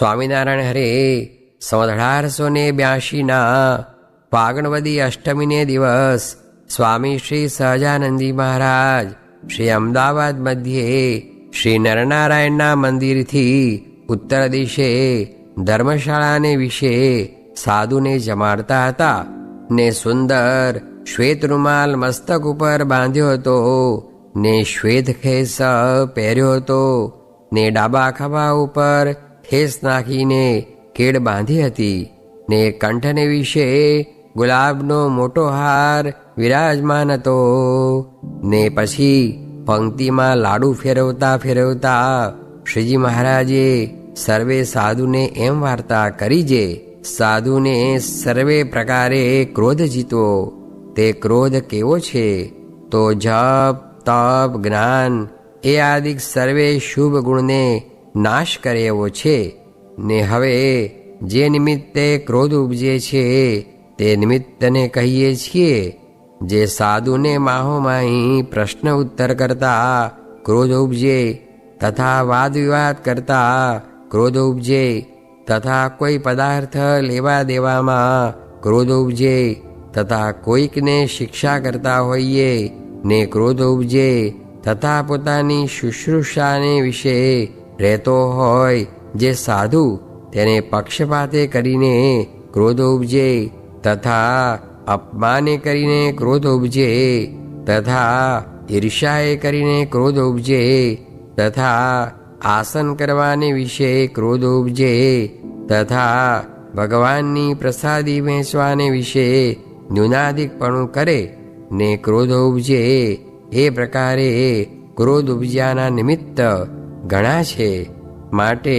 સ્વામિનારાયણ હરે 1882 ફાગણવદી અષ્ટમીને દિવસ સ્વામી શ્રી સહજાનંદજી મહારાજ શ્રી અમદાવાદ મધ્યે શ્રી નરનારાયણના મંદિરથી ઉત્તર દિશે ધર્મશાળાને વિશે સાધુને જમાડતા હતા ને સુંદર શ્વેત રૂમાલ મસ્તક ઉપર બાંધ્યો હતો ને શ્વેત ખેસ પહેર્યો હતો ને ડાબા ખભા ઉપર ખેસ નાખીને કેડ બાંધી હતી ને કંઠને વિશે ગુલાબનો મોટો હાર વિરાજમાન હતો ને પછી પંક્તિમાં લાડુ ફેરવતા ફેરવતા શ્રીજી મહારાજે સર્વે સાધુને એમ વાર્તા કરી જે સાધુને સર્વે પ્રકારે ક્રોધ જીતવો. તે ક્રોધ કેવો છે તો જપ તપ જ્ઞાન એ આદિક સર્વે શુભ ગુણને નાશ કરે એવો છે. ને હવે જે નિમિત્તે ક્રોધ ઉપજે છે તે નિમિત્તને કહીએ છીએ. જે સાધુને માહોમાહી પ્રશ્ન ઉત્તર કરતા ક્રોધ ઉપજે તથા વાદ વિવાદ કરતા ક્રોધ ઉપજે તથા કોઈ પદાર્થ લેવા દેવામાં ક્રોધ ઉપજે તથા કોઈકને શિક્ષા કરતા હોઈએ ને ક્રોધ ઉપજે તથા પોતાની શુશ્રૂષાને વિશે રહેતો હોય જે સાધુ તેને પક્ષપાતે કરીને ક્રોધ ઉપજે તથા અપમાને કરીને ક્રોધ ઉપજે તથા ઈર્ષાએ કરીને ક્રોધ ઉપજે તથા આસન કરવાને વિશે ક્રોધ ઉપજે તથા ભગવાનની પ્રસાદી વહેંચવાને વિશે ન્યૂનાધિકપણું કરે ને ક્રોધ ઉપજે. એ પ્રકારે ક્રોધ ઉપજ્યાના નિમિત્ત ઘણા છે. માટે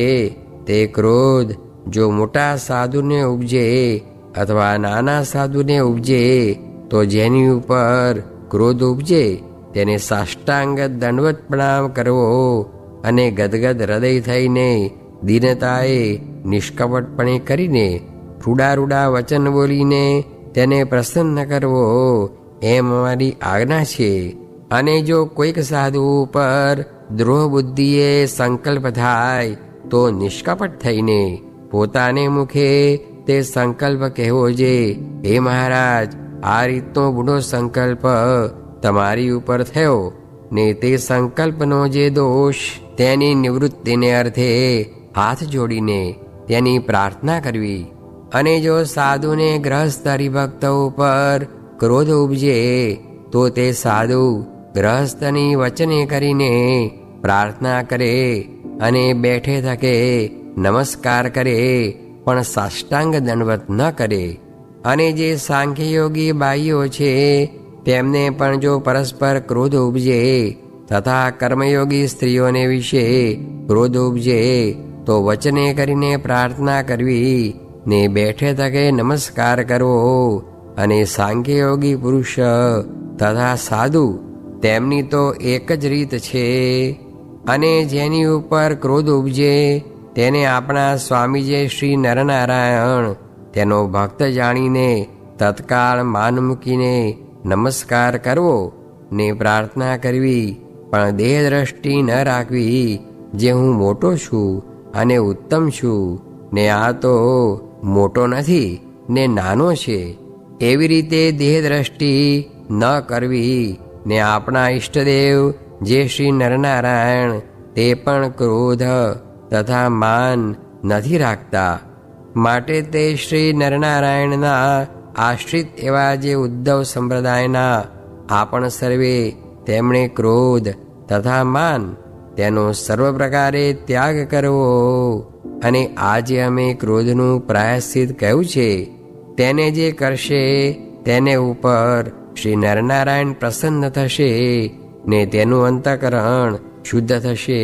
તે ક્રોધ જો મોટા સાધુને ઉપજે અથવા નાના સાધુને ઉપજે તો જેની ઉપર ક્રોધ ઉપજે તેને સાષ્ટાંગ દંડવત પ્રણામ કરવો અને ગદગદ હૃદય થઈને દીનતાએ નિષ્કપટપણે કરીને રૂડા રૂડા વચન બોલીને તેને પ્રસન્ન કરવો એમ અમારી આજ્ઞા છે. અને જો કોઈક સાધુ ઉપર દ્રોહ બુદ્ધિએ સંકલ્પ થાય તો નિષ્કપટ થઈને પોતાને મુખે તે સંકલ્પ કહેવો છે, હે મહારાજ, આ રીતનો બુઢો સંકલ્પ તમારી ઉપર થયો ને તે સંકલ્પનો જે દોષ તેની નિવૃત્તિને અર્થે હાથ જોડીને તેની પ્રાર્થના કરવી. અને જો સાધુને ગ્રહસ્થ હરિભક્ત ઉપર ક્રોધ ઉપજે તો તે સાધુ ગ્રહસ્થની વચને કરીને પ્રાર્થના કરે અને બેઠે થકે નમસ્કાર કરે પણ સાષ્ટાંગ દંડવત ન કરે. અને જે સાંખ્યયોગી બાઈઓ છે તેમને પણ જો પરસ્પર ક્રોધ ઉપજે તથા કર્મયોગી સ્ત્રીઓને વિશે ક્રોધ ઉપજે તો વચને કરીને પ્રાર્થના કરવી ને બેઠે તકે નમસ્કાર કરવો. અને સાંખ્યયોગી પુરુષ તથા સાધુ તેમની તો એક જ રીત છે. અને જેની ઉપર ક્રોધ ઉપજે તેને આપણા સ્વામીજી શ્રી નરનારાયણ તેનો ભક્ત જાણીને તત્કાળ માન મૂકીને નમસ્કાર કરવો ને પ્રાર્થના કરવી, પણ દેહ દ્રષ્ટિ ન રાખવી જે હું મોટો છું અને ઉત્તમ છું ને આ તો મોટો નથી ને નાનો છે એવી રીતે દેહ દ્રષ્ટિ ન કરવી. ને આપણા ઈષ્ટદેવ જે શ્રી નરનારાયણ તે પણ ક્રોધ તથા માન નથી રાખતા. માટે તે શ્રી નરનારાયણના આશ્રિત એવા જે ઉદ્ધવ સંપ્રદાયના આપણ સર્વે તેમણે ક્રોધ તથા માન તેનો સર્વ પ્રકારે ત્યાગ કરવો. અને આજે અમે ક્રોધનું પ્રાયશ્ચિત કહ્યું છે તેને જે કરશે તેને ઉપર શ્રી નરનારાયણ પ્રસન્ન થશે ને તેનું અંતઃકરણ શુદ્ધ થશે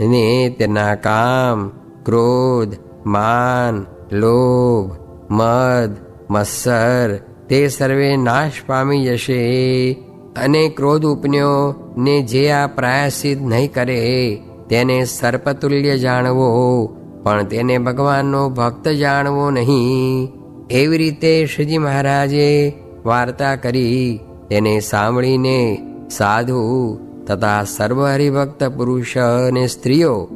ને તેના કામ ક્રોધ માન લોભ મદ મત્સર તે સર્વે નાશ પામી જશે. અને ક્રોધ ઉપન્યો ને જે આ પ્રાયશ્ચિત નહીં કરે તેને સર્પતુલ્ય જાણવો પણ તેને ભગવાનનો ભક્ત જાણવો નહીં. એવી રીતે શ્રીજી મહારાજે વાર્તા કરી તેને સાંભળીને સાધુ તથા સર્વ હરિભક્ત પુરુષ અને સ્ત્રીઓ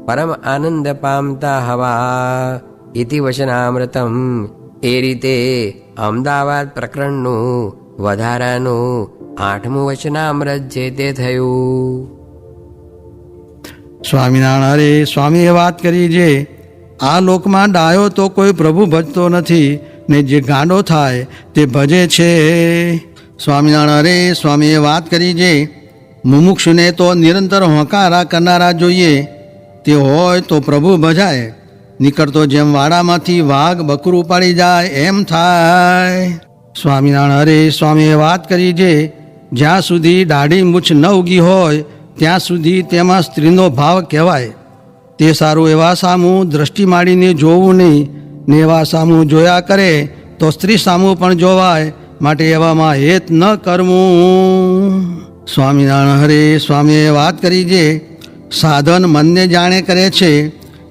પરમ આનંદ પામતા હવા ઇતિ વચનામૃતમ. એ રીતે અમદાવાદ પ્રકરણનું વધારાનું 8મું વચનામૃત જે તે થયું. સ્વામિનારાયણ હરે સ્વામીએ વાત કરી છે, આ લોકમાં ડાયો તો કોઈ પ્રભુ ભજતો નથી, ને જે ગાંડો થાય તે ભજે છે. સ્વામિનારાયણ હરે સ્વામીએ વાત કરી છે, મુમુક્ષુને તો નિરંતર હોંકારા કરનારા જોઈએ, તે હોય તો પ્રભુ ભજાય, નીકળતો જેમ વાડામાંથી વાઘ બકરું પાડી જાય એમ થાય. સ્વામિનારાયણ હરે સ્વામીએ વાત કરી છે, જ્યાં સુધી દાઢી મૂછ ન ઉગી હોય ત્યાં સુધી તેમાં સ્ત્રીનો ભાવ કહેવાય. તે સારું એવા સામું દ્રષ્ટિ માંડીને જોવું નહીં, ને એવા સામું જોયા કરે તો સ્ત્રી સામું પણ જોવાય, માટે એવામાં હેત ન કરવું. સ્વામિનારાયણ હરે સ્વામીએ વાત કરી છે, સાધન મનને જાણે કરે છે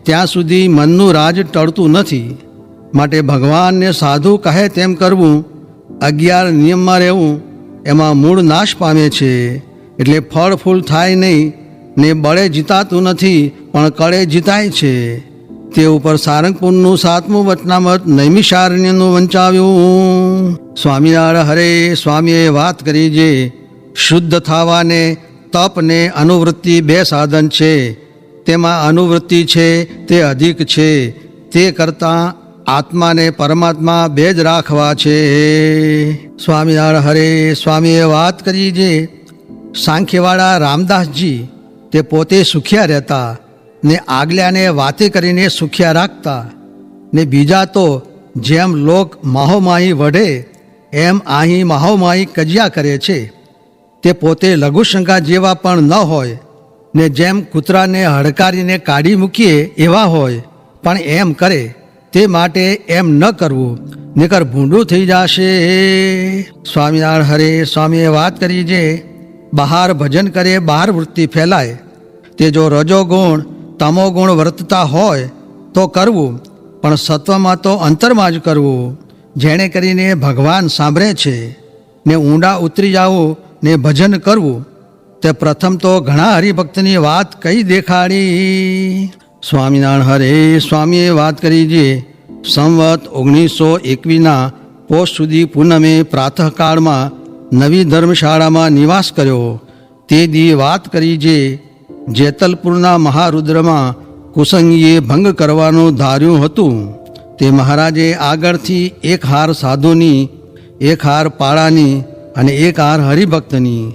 ત્યાં સુધી મનનું રાજ ટળતું નથી, માટે ભગવાનને સાધુ કહે તેમ કરવું, 11 નિયમમાં રહેવું, એમાં મૂળ નાશ પામે છે. એટલે ફળ ફૂલ થાય નહીં, ને બળે જીતાતું નથી પણ કળે જીતાય છે. તે ઉપર સારંગપુરનું 7મું વચનામૃત નૈમિષારણ્યનું વંચાવ્યું. સ્વામિનારાયણ હરે સ્વામીએ વાત કરી છે, શુદ્ધ થવાને તપ ને અનુવૃત્તિ 2 સાધન છે, તેમાં અનુવૃત્તિ છે તે અધિક છે, તે કરતાં આત્માને પરમાત્મા 2 જ રાખવા છે. સ્વામિનારાયણ હરે સ્વામીએ વાત કરી છે, સાંખ્યવાળા રામદાસજી તે પોતે સુખ્યા રહેતા, ને આગલ્યાને વાતે કરીને સુખ્યા રાખતા, ને બીજા તો જેમ લોક માહોમાહી વઢે એમ અહીં માહોમાહી કજિયા કરે છે. તે પોતે લઘુશંકા જેવા પણ ન હોય, ને જેમ કૂતરાને હડકારીને કાઢી મૂકીએ એવા હોય પણ એમ કરે, તે માટે એમ ન કરવું, નકર ભૂંડું થઈ જશે. સ્વામિનારાયણ હરે સ્વામીએ વાત કરી છે, બહાર ભજન કરે બહાર વૃત્તિ ફેલાય. તે જો રજોગુણ તમોગુણ વર્તતા હોય તો કરવું, પણ સત્વમાં તો અંતરમાં જ કરવું, જેણે કરીને ભગવાન સાંભળે છે. ને ઊંડા ઉતરી જવું ને ભજન કરવું, તે પ્રથમ તો ઘણા હરિભક્તની વાત કઈ દેખાડી. સ્વામિનારાયણ હરે સ્વામીએ વાત કરી છે, સંવત 1921ના પોષ સુધી પૂનમે પ્રાતઃકાળમાં નવી ધર્મશાળામાં નિવાસ કર્યો. તે દી વાત કરી છે, જેતલપુરના મહારુદ્રમાં કુસંગીએ ભંગ કરવાનું ધાર્યું હતું. તે મહારાજે આગળથી 1 હાર સાધુની, 1 હાર પાળાની અને 1 હાર હરિભક્તની,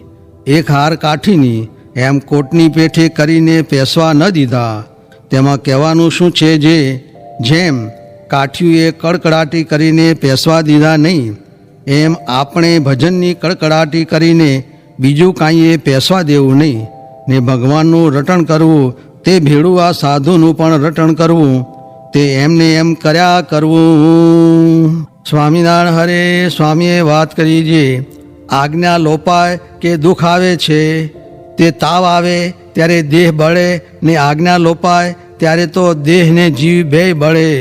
1 હાર કાઠીની એમ કોટની પેઠે કરીને પેસવા ન દીધા. તેમાં કહેવાનું શું છે જે, જેમ કાઠીઓએ કડકડાટી કરીને પેસવા દીધા નહીં, એમ આપણે ભજનની કડકડાટી કરીને બીજું કાંઈએ પેસવા દેવું નહીં, ને ભગવાનનું રટણ કરવું, તે ભેળું આ સાધુનું પણ રટણ કરવું, તે એમને એમ કર્યા કરવું. સ્વામિનારાયણ હરે સ્વામીએ વાત કરી છે, આજ્ઞા લોપાય કે દુઃખ આવે છે, તે તાવ આવે ત્યારે દેહ બળે, ને આજ્ઞા લોપાય ત્યારે તો દેહને જીવ બેય બળે.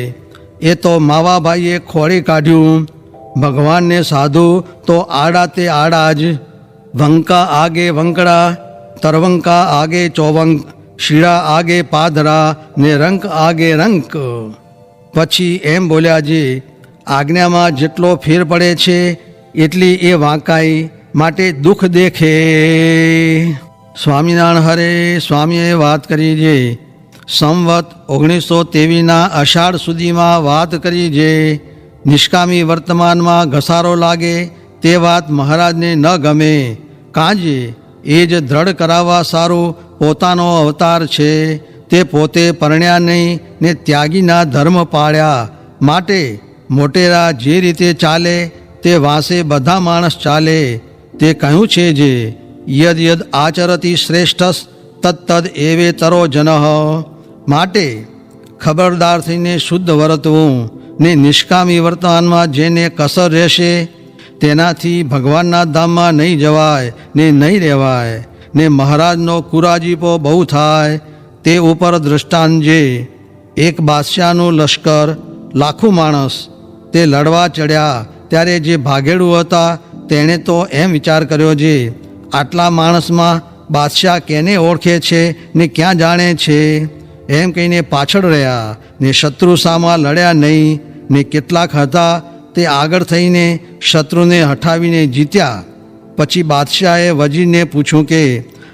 એ તો માવાભાઈએ ખોળી કાઢ્યું, ભગવાનને સાધુ તો આડા તે આડા જ. વંકા આગે વંકડા, તરવંકા આગે ચોવંક, શીળા આગે પાધરા ને રંક આગે રંક. પછી એમ બોલ્યા છે, આજ્ઞામાં જેટલો ફેર પડે છે એટલી એ વાંકાઈ, માટે દુઃખ દેખે. સ્વામિનારાયણ હરે સ્વામીએ વાત કરી છે, સંવત 1923ના અષાઢ સુધીમાં વાત કરી છે, નિષ્કામી વર્તમાનમાં ઘસારો લાગે તે વાત મહારાજને ન ગમે, કાંજે એ જ દ્રઢ કરાવવા સારું પોતાનો અવતાર છે. તે પોતે પરણ્યા નહીં ને ત્યાગીના ધર્મ પાળ્યા, માટે મોટેરા જે રીતે ચાલે તે વાંસે બધા માણસ ચાલે. તે કહ્યું છે જે, યદ યદ આચરતી શ્રેષ્ઠસ તત્તદ એવે તરો જનઃ. માટે ખબરદાર થઈને શુદ્ધ વર્તવું, ને નિષ્કામી વર્તમાનમાં જેને કસર રહેશે તેનાથી ભગવાનના ધામમાં નહીં જવાય ને નહીં રહેવાય, ને મહારાજનો કુરાજીપો બહુ થાય. તે ઉપર દૃષ્ટાંત જે, એક બાદશાહનું લશ્કર લાખું માણસ, તે લડવા ચડ્યા ત્યારે જે ભાગેડું હતા તેણે તો એમ વિચાર કર્યો છે, આટલા માણસમાં બાદશાહ કેને ઓળખે છે ને ક્યાં જાણે છે, એમ કહીને પાછળ રહ્યા ને શત્રુ સામા લડ્યા નહીં ને કેટલાક હતા તે આગળ થઈને શત્રુને હઠાવીને જીત્યા. પછી બાદશાહે વજીરને પૂછ્યું કે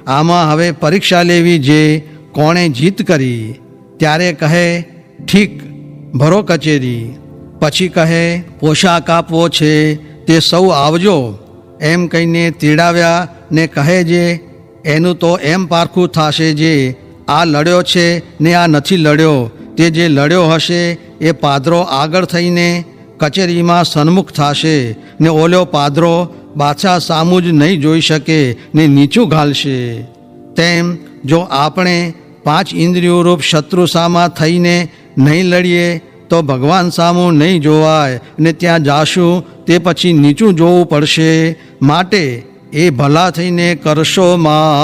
આમાં હવે પરીક્ષા લેવી જે કોણે જીત કરી. ત્યારે કહે ઠીક, ભરો કચેરી. પછી કહે પોશાક આપવો છે તે સૌ આવજો. એમ કહીને તેડાવ્યા ને કહે જે એનું તો એમ પારખું થશે જે આ લડ્યો છે ને આ નથી લડ્યો. તે જે લડ્યો હશે એ પાદરો આગળ થઈને કચેરીમાં સન્મુખ થશે ને ઓલો પાદરો બાદશાહ સામું જ નહીં જોઈ શકે ને નીચું ઘાલશે. તેમ જો આપણે 5 ઇન્દ્રિયોરૂપ શત્રુ સામા થઈને નહીં લડીએ તો ભગવાન સામું નહીં જોવાય ને ત્યાં જાશું તે પછી નીચું જોવું પડશે. માટે એ ભલા થઈને કરશો માં.